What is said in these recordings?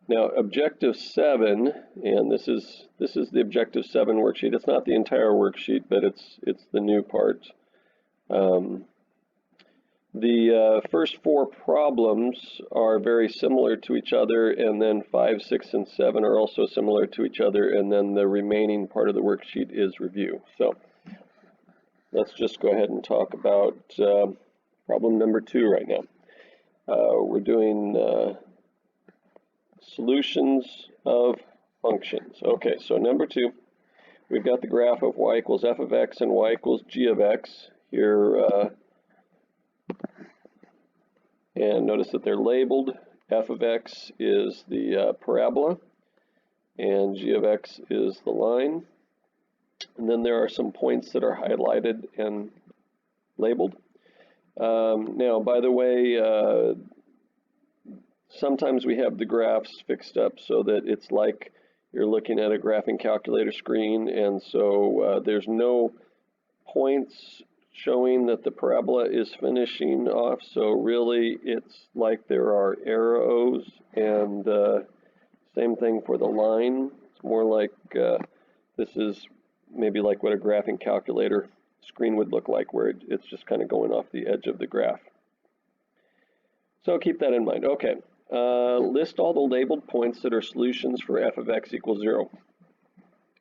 Now, Objective 7, and this is the Objective 7 worksheet. It's not the entire worksheet, but it's the new part. The first 4 problems are very similar to each other, and then 5, 6, and 7 are also similar to each other, and then the remaining part of the worksheet is review. So let's just go ahead and talk about problem number 2 right now. We're doing solutions of functions. Okay, so number 2, we've got the graph of y equals f of x and y equals g of x here. And notice that they're labeled. F of x is the parabola, and g of x is the line. And then there are some points that are highlighted and labeled. Now, by the way, sometimes we have the graphs fixed up so that it's like you're looking at a graphing calculator screen, and so there's no points showing that the parabola is finishing off, so really it's like there are arrows, and same thing for the line. It's more like this is maybe like what a graphing calculator screen would look like, where it's just kind of going off the edge of the graph. So keep that in mind. Okay, list all the labeled points that are solutions for f of x equals 0.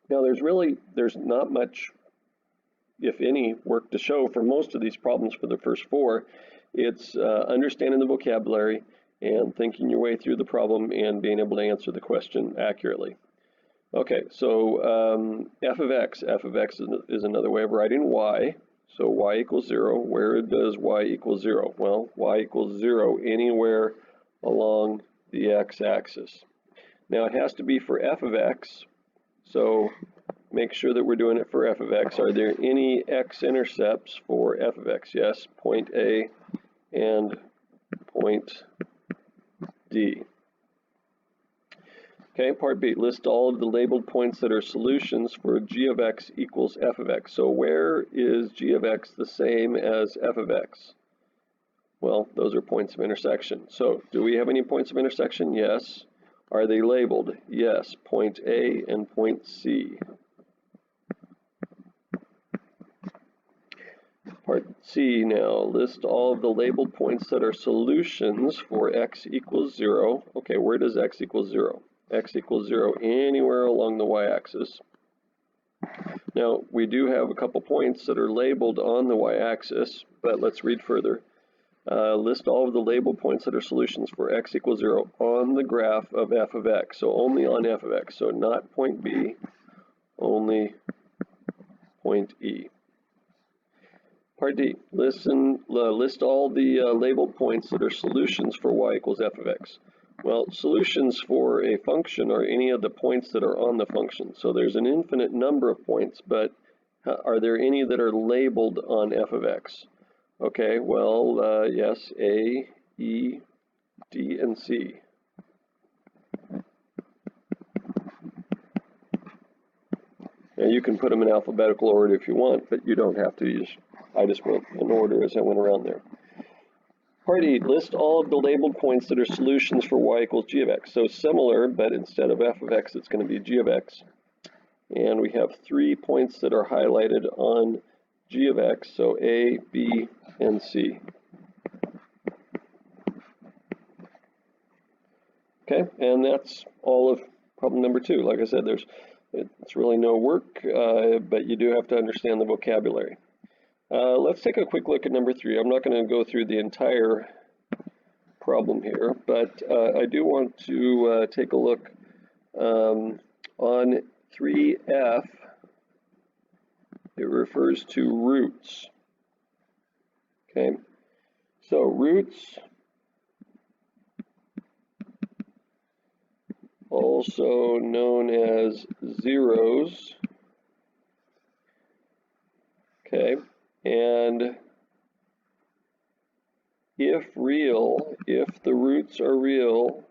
Now there's not much, if any, work to show for most of these problems for the first 4. It's understanding the vocabulary and thinking your way through the problem and being able to answer the question accurately. Okay, so f of x is another way of writing y. So y equals 0. Where does y equal 0? Well, y equals 0 anywhere along the x-axis. Now it has to be for f of x, so make sure that we're doing it for f of x. Are there any x-intercepts for f of x? Yes, point A and point D. Okay, part B, list all of the labeled points that are solutions for g of x equals f of x. So where is g of x the same as f of x? Well, those are points of intersection. So do we have any points of intersection? Yes. Are they labeled? Yes, point A and point C. Part C now, list all of the labeled points that are solutions for x equals 0. Okay, where does x equal 0? X equals 0 anywhere along the y-axis. Now, we do have a couple points that are labeled on the y-axis, but let's read further. List all of the labeled points that are solutions for x equals 0 on the graph of f of x. So only on f of x, so not point B, only point E. Part D, list all the labeled points that are solutions for y equals f of x. Well, solutions for a function are any of the points that are on the function. So there's an infinite number of points, but are there any that are labeled on f of x? Okay, well, yes, A, E, D, and C. Now you can put them in alphabetical order if you want, but you don't have to. I just went in order as I went around there. Part E, list all of the labeled points that are solutions for y equals g of x. So similar, but instead of f of x, it's going to be g of x. And we have 3 points that are highlighted on g of x, so A, B, and C. Okay, and that's all of problem number 2. Like I said, it's really no work, but you do have to understand the vocabulary. Let's take a quick look at number 3. I'm not going to go through the entire problem here, but I do want to take a look on 3F. It refers to roots. Okay, so roots, also known as zeros. Okay, and if real, if the roots are real,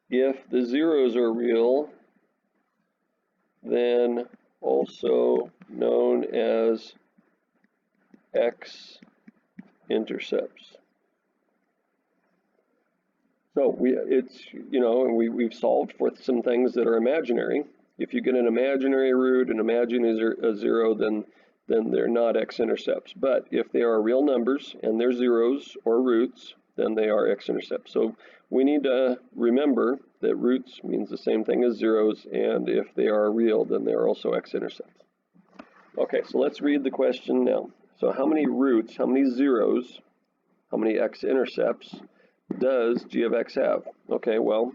if the zeros are real, then also known as x-intercepts. So we've solved for some things that are imaginary. If you get an imaginary root, an imaginary a zero, then they're not x-intercepts. But if they are real numbers and they're zeros or roots, then they are x-intercepts. So we need to remember that roots means the same thing as zeros, and if they are real, then they're also x-intercepts. Okay, so let's read the question now. So how many roots, how many zeros, how many x-intercepts does g of x have? Okay, well,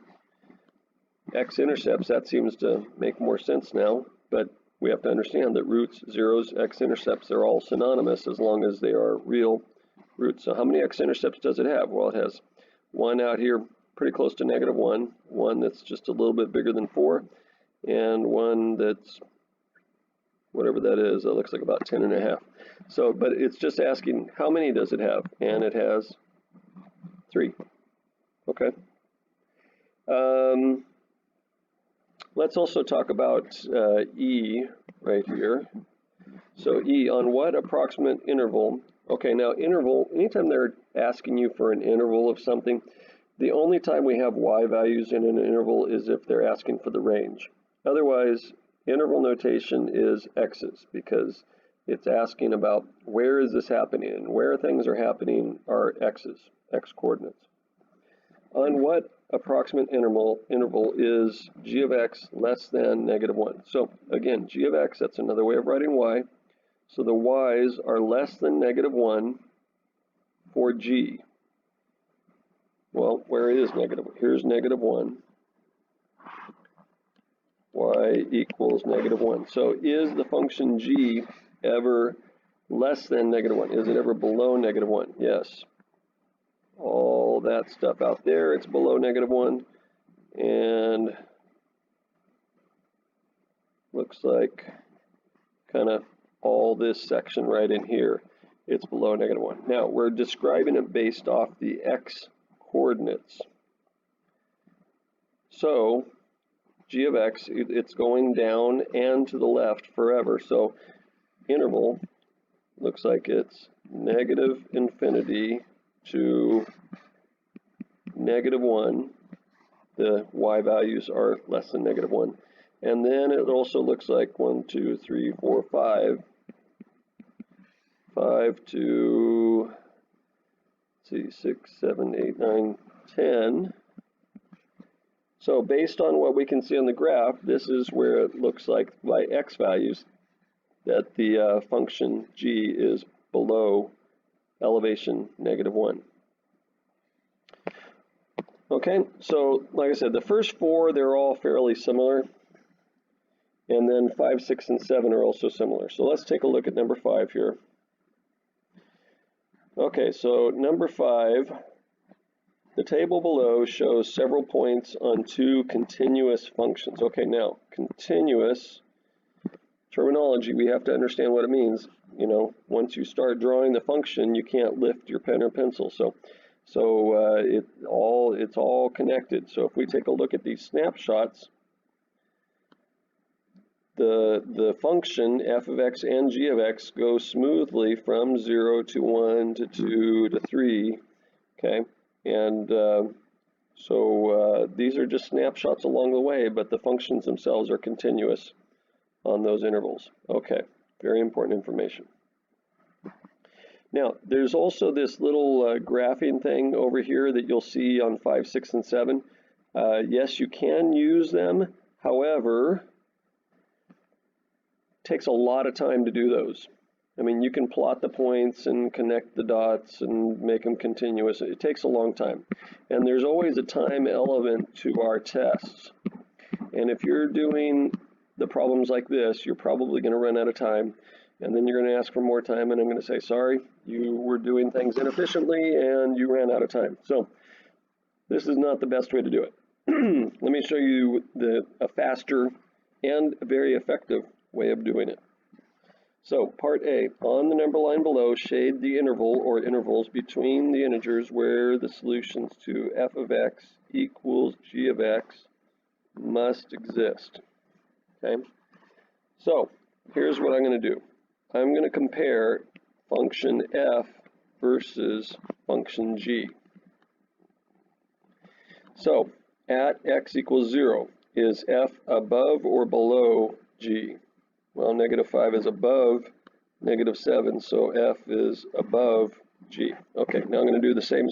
x-intercepts, that seems to make more sense now, but we have to understand that roots, zeros, x-intercepts, they're all synonymous as long as they are real roots. So how many x-intercepts does it have? Well, it has one out here pretty close to -1, one that's just a little bit bigger than 4, and one that's whatever that is, it looks like about 10.5. So, but it's just asking how many does it have, and it has 3. Okay. Let's also talk about E right here. So E, on what approximate interval? Okay, now interval, anytime they're asking you for an interval of something, the only time we have y values in an interval is if they're asking for the range. Otherwise, interval notation is x's, because it's asking about where is this happening, and where things are happening are x's, x coordinates. On what approximate interval is g of x less than -1? So again, g of x, that's another way of writing y. So the y's are less than -1 for g. Well, where is negative? Here's -1. Y equals -1. So is the function g ever less than -1? Is it ever below -1? Yes. All that stuff out there, it's below -1. And looks like kind of all this section right in here, it's below -1. Now, we're describing it based off the x coordinates. So g of x, it's going down and to the left forever. So interval looks like it's -infinity to -1. The y values are less than -1. And then it also looks like 1, 2, 3, 4, 5. 5 to, let's see, 6, 7, 8, 9, 10. So based on what we can see on the graph, this is where it looks like by x values that the function g is below elevation -1. Okay, so like I said, the first 4, they're all fairly similar. And then 5, 6, and 7 are also similar. So let's take a look at number 5 here. Okay, so number 5, the table below shows several points on 2 continuous functions. Okay, now, continuous terminology, we have to understand what it means. You know, once you start drawing the function, you can't lift your pen or pencil. So it's all connected. So if we take a look at these snapshots, the function f of x and g of x go smoothly from 0 to 1 to 2 to 3, okay? And these are just snapshots along the way, but the functions themselves are continuous on those intervals. Okay, very important information. Now, there's also this little graphing thing over here that you'll see on 5, 6, and 7. Yes, you can use them. However, it takes a lot of time to do those. I mean, you can plot the points and connect the dots and make them continuous. It takes a long time. And there's always a time element to our tests. And if you're doing the problems like this, you're probably going to run out of time. And then you're going to ask for more time, and I'm going to say, sorry, you were doing things inefficiently and you ran out of time. So this is not the best way to do it. Let me show you a faster and very effective way of doing it. So part A, on the number line below, shade the interval or intervals between the integers where the solutions to f of x equals g of x must exist. Okay, so here's what I'm going to do. I'm going to compare function f versus function g. So at x equals 0, is f above or below g? Well, -5 is above -7, so f is above g. Okay, now I'm going to do the same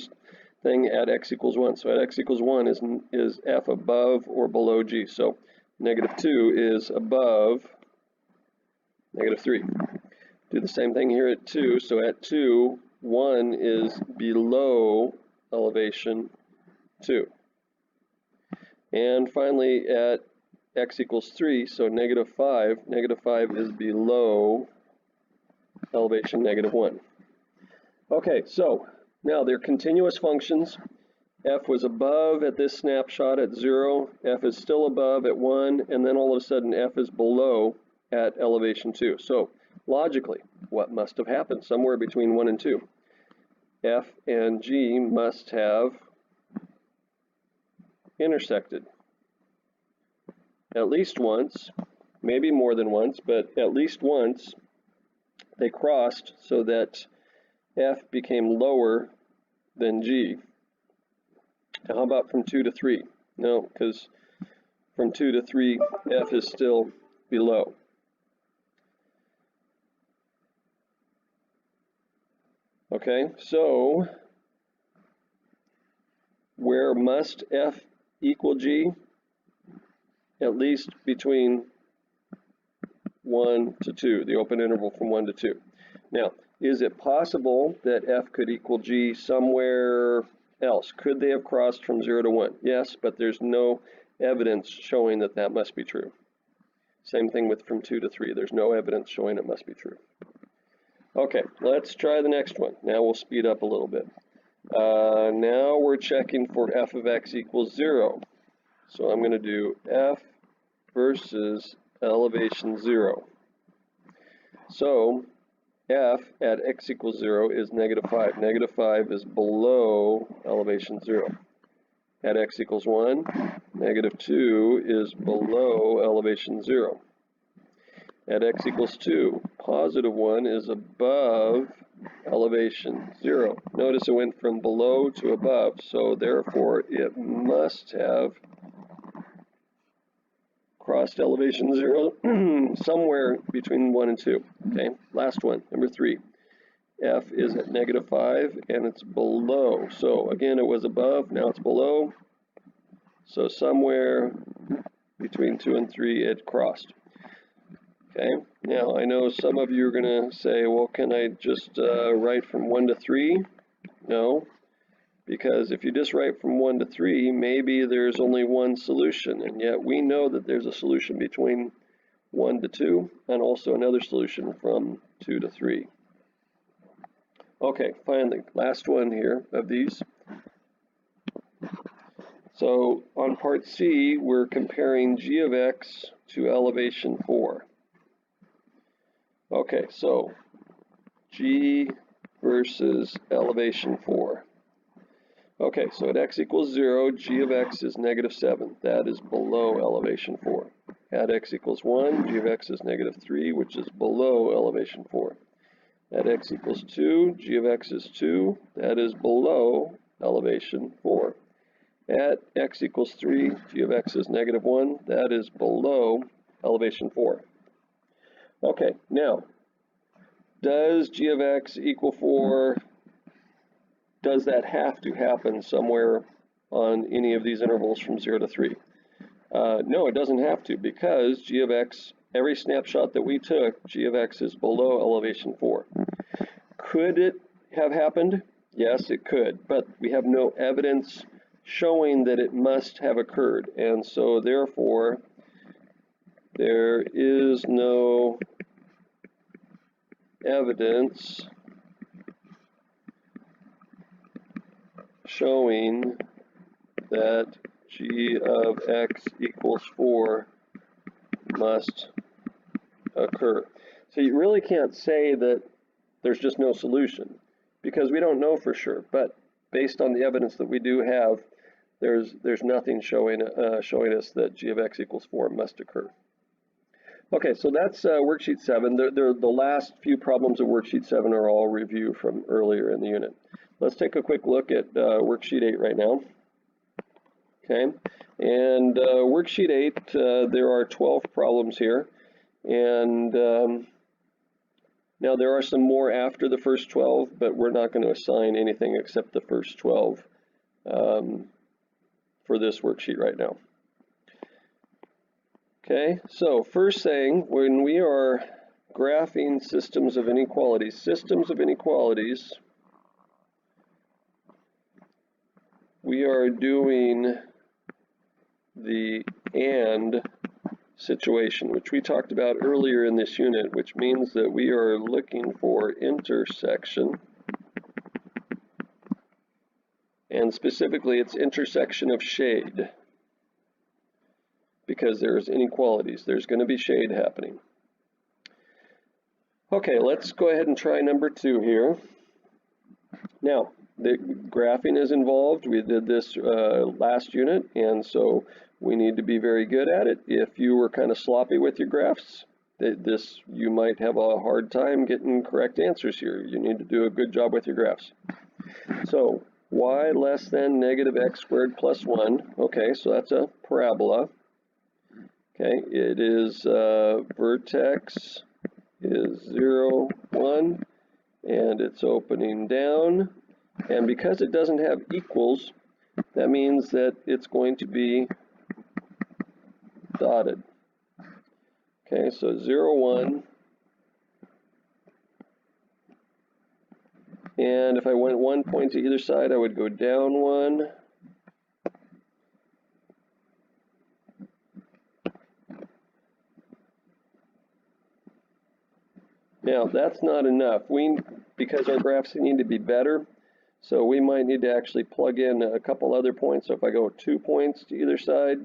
thing at x equals 1. So at x equals 1 is f above or below g. So -2 is above -3. Do the same thing here at 2. So at 2, 1 is below elevation 2. And finally at x equals 3, so -5 is below elevation -1. Okay, so now they're continuous functions. F was above at this snapshot at 0, f is still above at 1, and then all of a sudden f is below at elevation 2. So logically, what must have happened? Somewhere between 1 and 2. F and G must have intersected at least once, maybe more than once, but at least once they crossed so that F became lower than G. Now, how about from 2 to 3? No, because from 2 to 3, F is still below. Okay, so where must F equal G? At least between 1 to 2, the open interval from 1 to 2. Now, is it possible that F could equal G somewhere else? Could they have crossed from 0 to 1? Yes, but there's no evidence showing that that must be true. Same thing with from 2 to 3. There's no evidence showing it must be true. Okay, let's try the next one. Now we'll speed up a little bit. Now we're checking for f of x equals 0. So I'm going to do f versus elevation 0. So f at x equals 0 is -5. -5 is below elevation 0. At x equals 1, -2 is below elevation 0. At x equals 2, +1 is above elevation 0. Notice it went from below to above, so therefore it must have crossed elevation 0 somewhere between 1 and 2. Okay, last one, number 3. F is at -5 and it's below. So again, it was above, now it's below. So somewhere between 2 and 3 it crossed. Okay, now I know some of you are going to say, well, can I just write from 1 to 3? No, because if you just write from 1 to 3, maybe there's only one solution, and yet we know that there's a solution between 1 to 2, and also another solution from 2 to 3. Okay, finally, last one here of these. So on part C, we're comparing g of x to elevation 4. Okay, so g versus elevation 4. Okay, so at x equals 0, g of x is -7. That is below elevation 4. At x equals 1, g of x is -3, which is below elevation 4. At x equals 2, g of x is 2. That is below elevation 4. At x equals 3, g of x is -1. That is below elevation 4. Okay, now, does g of x equal 4? Does that have to happen somewhere on any of these intervals from 0 to 3? No, it doesn't have to, because g of x, every snapshot that we took, g of x is below elevation 4. Could it have happened? Yes, it could, but we have no evidence showing that it must have occurred, and so therefore there is no evidence showing that g of x equals 4 must occur. So you really can't say that there's just no solution, because we don't know for sure, but based on the evidence that we do have, there's nothing showing us that g of x equals 4 must occur. Okay, so that's worksheet 7. The last few problems of worksheet 7 are all review from earlier in the unit. Let's take a quick look at worksheet 8 right now. Okay, and worksheet 8, there are 12 problems here, and now there are some more after the first 12, but we're not going to assign anything except the first 12 for this worksheet right now. Okay, so first thing, when we are graphing systems of inequalities, we are doing the AND situation, which we talked about earlier in this unit, which means that we are looking for intersection, and specifically it's intersection of shade, because there's inequalities. There's going to be shade happening. Okay, let's go ahead and try number 2 here. Now, the graphing is involved. We did this last unit, and so we need to be very good at it. If you were kind of sloppy with your graphs, you might have a hard time getting correct answers here. You need to do a good job with your graphs. So, y less than negative x squared plus 1. Okay, so that's a parabola. Okay, it is vertex is 0, 1, and it's opening down. And because it doesn't have equals, that means that it's going to be dotted. Okay, so 0, 1. And if I went 1 point to either side, I would go down 1. Now, that's not enough. Because our graphs need to be better, so we might need to actually plug in a couple other points. So if I go 2 points to either side,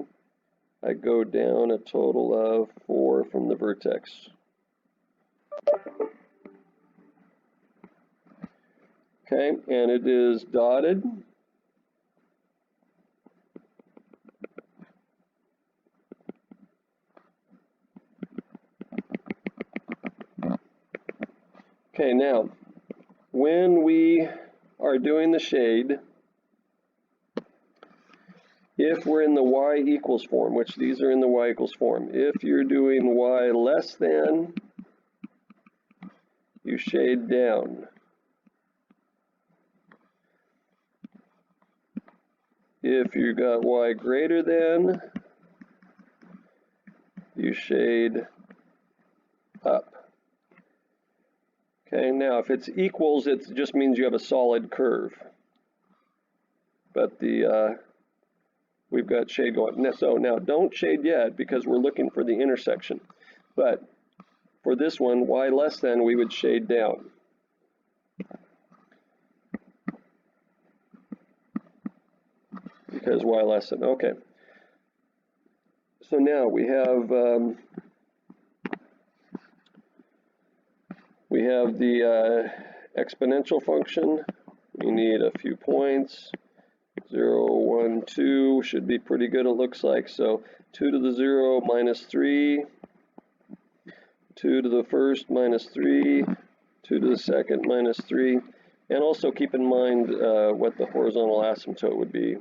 I go down a total of 4 from the vertex. Okay, and it is dotted. Okay, now, when we are doing the shade, if we're in the y equals form, which these are in the y equals form, if you're doing y less than, you shade down. If you got y greater than, you shade up. Okay, now if it's equals, it just means you have a solid curve. But we've got shade going. So now don't shade yet because we're looking for the intersection. But for this one, y less than, we would shade down. Because y less than, okay. So now we have the exponential function. We need a few points. 0, 1, 2 should be pretty good, it looks like. So 2 to the 0 minus 3, 2 to the first minus 3, 2 to the second minus 3. And also keep in mind what the horizontal asymptote would be.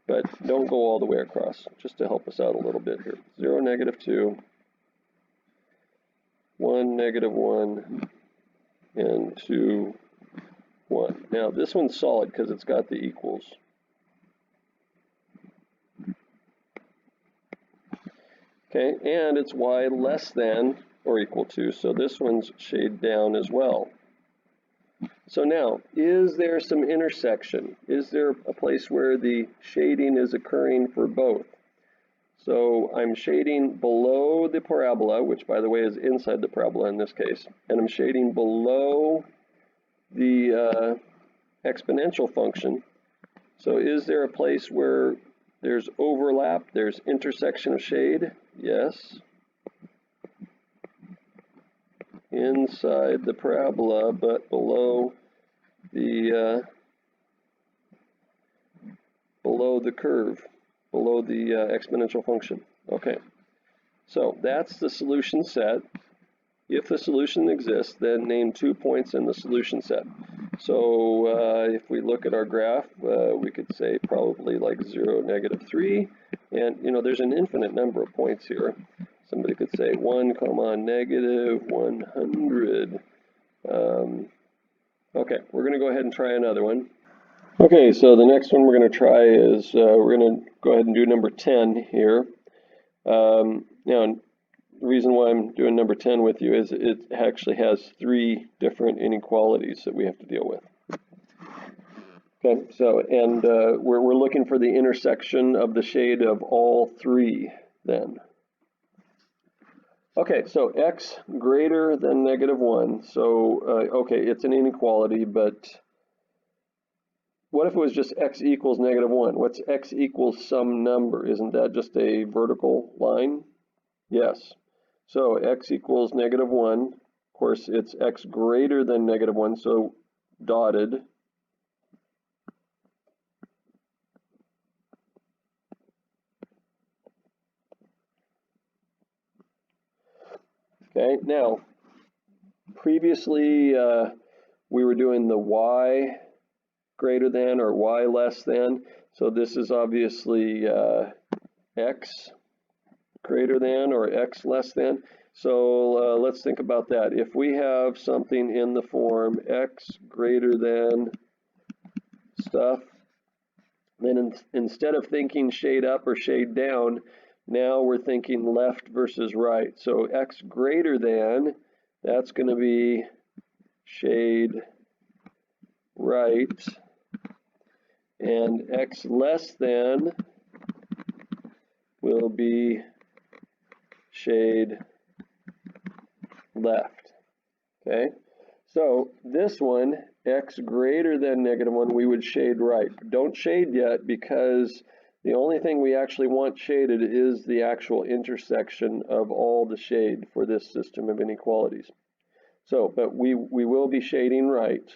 But don't go all the way across, just to help us out a little bit here. 0, negative 2, 1, negative 1, and 2, 1. Now this one's solid because it's got the equals. Okay, and it's y less than or equal to, so this one's shade down as well. So now, is there some intersection? Is there a place where the shading is occurring for both? So I'm shading below the parabola, which by the way is inside the parabola in this case, and I'm shading below the exponential function. So is there a place where there's overlap, there's intersection of shade? Yes. Inside the parabola, but below the curve, below the exponential function. Okay, so that's the solution set. If the solution exists, then name 2 points in the solution set. So if we look at our graph, we could say probably like 0, -3, and there's an infinite number of points here. Somebody could say 1, -100. Okay, we're going to go ahead and try another one. Okay, so the next one we're going to try is we're going to go ahead and do number 10 here. Now, the reason why I'm doing number 10 with you is it actually has 3 different inequalities that we have to deal with. Okay, so, and we're looking for the intersection of the shade of all 3 then. Okay, so x greater than -1, so, okay, it's an inequality, but what if it was just x equals -1? What's x equals some number? Isn't that just a vertical line? Yes. So x equals -1. Of course, it's x greater than -1, so dotted. Okay, now, previously we were doing the y greater than or y less than. So this is obviously x greater than or x less than. So let's think about that. If we have something in the form x greater than stuff, then instead of thinking shade up or shade down, now we're thinking left versus right. So x greater than, that's going to be shade right, and x less than will be shade left. Okay, so this one, x greater than -1, we would shade right. Don't shade yet, because the only thing we actually want shaded is the actual intersection of all the shade for this system of inequalities. So, but we will be shading right.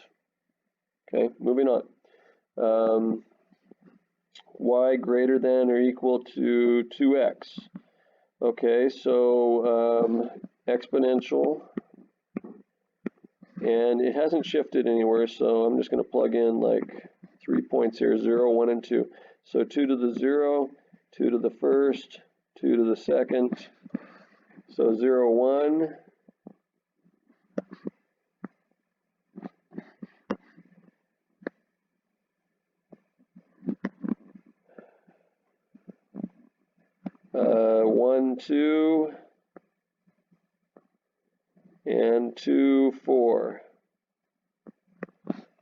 Okay, moving on. Y greater than or equal to 2x. Okay, so exponential, and it hasn't shifted anywhere, so I'm just going to plug in like 3 points here, 0, 1, and 2. So 2 to the 0, 2 to the first, 2 to the second, so 0, 1. One, 2, and 2, 4.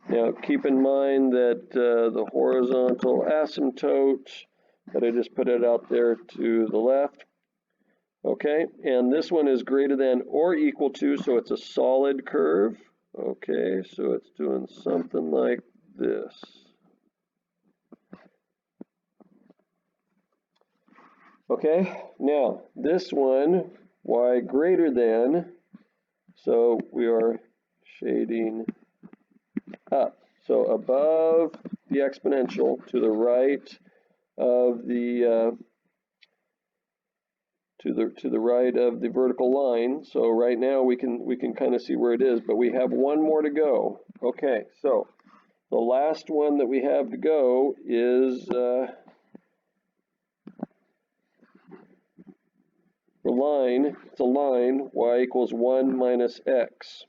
Now keep in mind that the horizontal asymptote, that I just put it out there to the left. Okay, and this one is greater than or equal to, so it's a solid curve. Okay, so it's doing something like this. Okay, now this one, y greater than, so we are shading up. So above the exponential, to the right of the to the right of the vertical line. So right now we can kind of see where it is, but we have one more to go. Okay, so the last one that we have to go is the line. It's a line, y equals 1 minus x.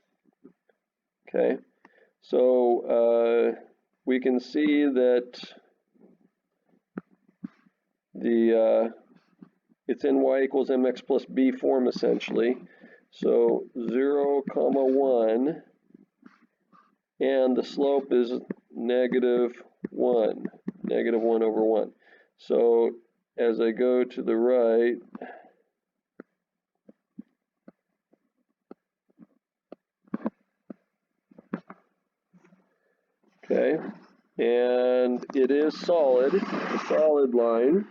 Okay, so we can see that the it's in y equals mx plus b form essentially. So 0, 1, and the slope is -1, -1 over 1. So as I go to the right, okay, and it is solid, a solid line.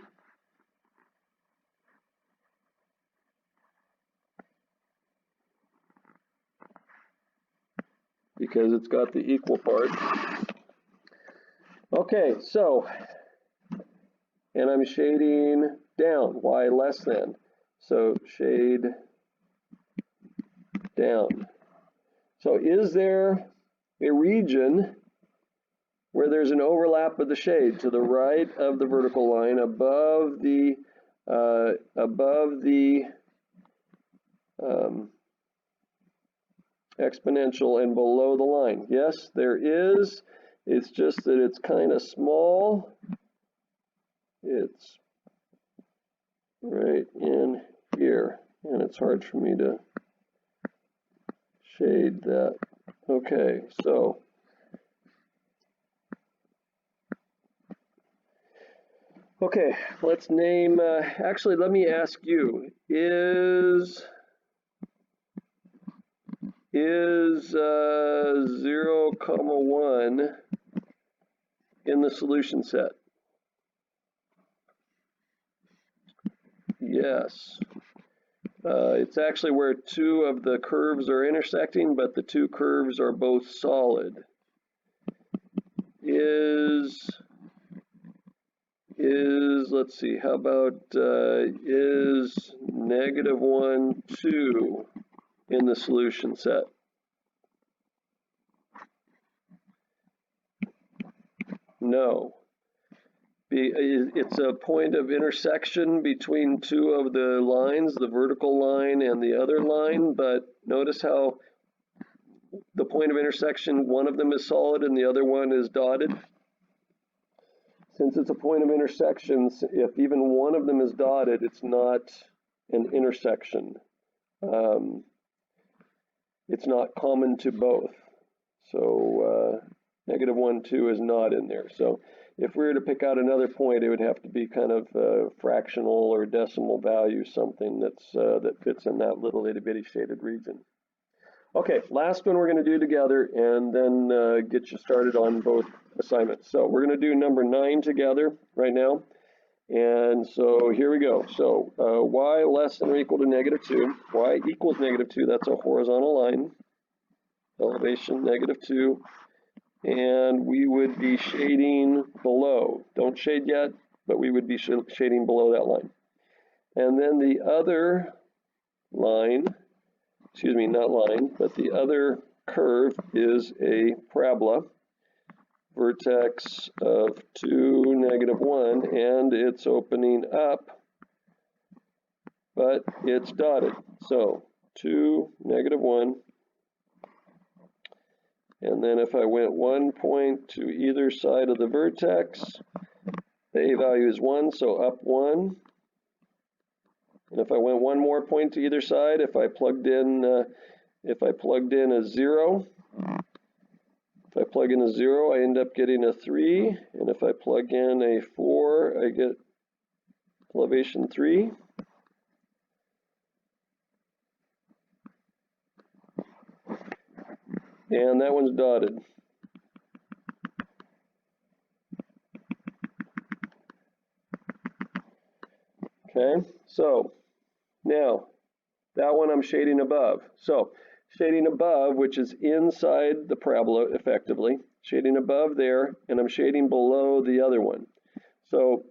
Because it's got the equal part. Okay, so, and I'm shading down, y less than. So shade down. So is there a region where there's an overlap of the shade to the right of the vertical line, above the exponential and below the line. Yes, there is. It's just that it's kind of small. It's right in here, and it's hard for me to shade that. Okay, so let's name, actually let me ask you, is 0, 1 in the solution set? Yes. It's actually where two of the curves are intersecting, but the two curves are both solid. Let's see, how about, is -1, 2 in the solution set? No. It's a point of intersection between two of the lines, the vertical line and the other line, but notice how the point of intersection, one of them is solid and the other one is dotted. Since it's a point of intersection, if even one of them is dotted, it's not an intersection. It's not common to both. So -1, 2 is not in there. So if we were to pick out another point, it would have to be kind of fractional or decimal value, something that fits in that little itty bitty shaded region. Okay, last one we're going to do together, and then get you started on both assignments. So we're going to do number 9 together right now. And so here we go. So y less than or equal to -2, y equals -2, that's a horizontal line, elevation -2, and we would be shading below. Don't shade yet, but we would be shading below that line. And then the other line, excuse me, not line, but the other curve is a parabola, vertex of 2, -1, and it's opening up, but it's dotted. So 2, -1, and then if I went 1 point to either side of the vertex, the A value is 1, so up 1. And if I went one more point to either side, if I plugged in a 0, if I plug in a 0, I end up getting a 3, and if I plug in a 4, I get elevation 3. And that one's dotted. Okay, so now that one I'm shading above. So shading above, which is inside the parabola effectively, shading above there, and I'm shading below the other one. So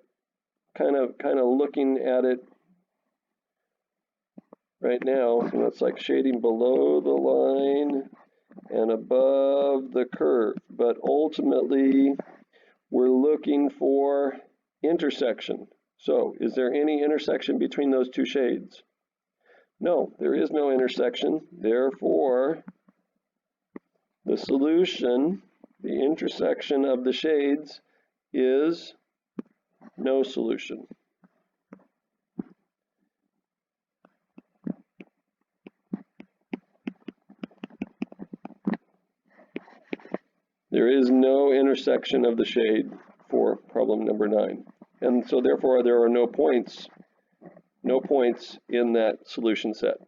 kind of looking at it right now, you know, it's like shading below the line and above the curve, but ultimately we're looking for intersection. So is there any intersection between those two shades? No, there is no intersection. Therefore, the solution, the intersection of the shades, is no solution. There is no intersection of the shade for problem number 9. And so therefore there are no points in that solution set.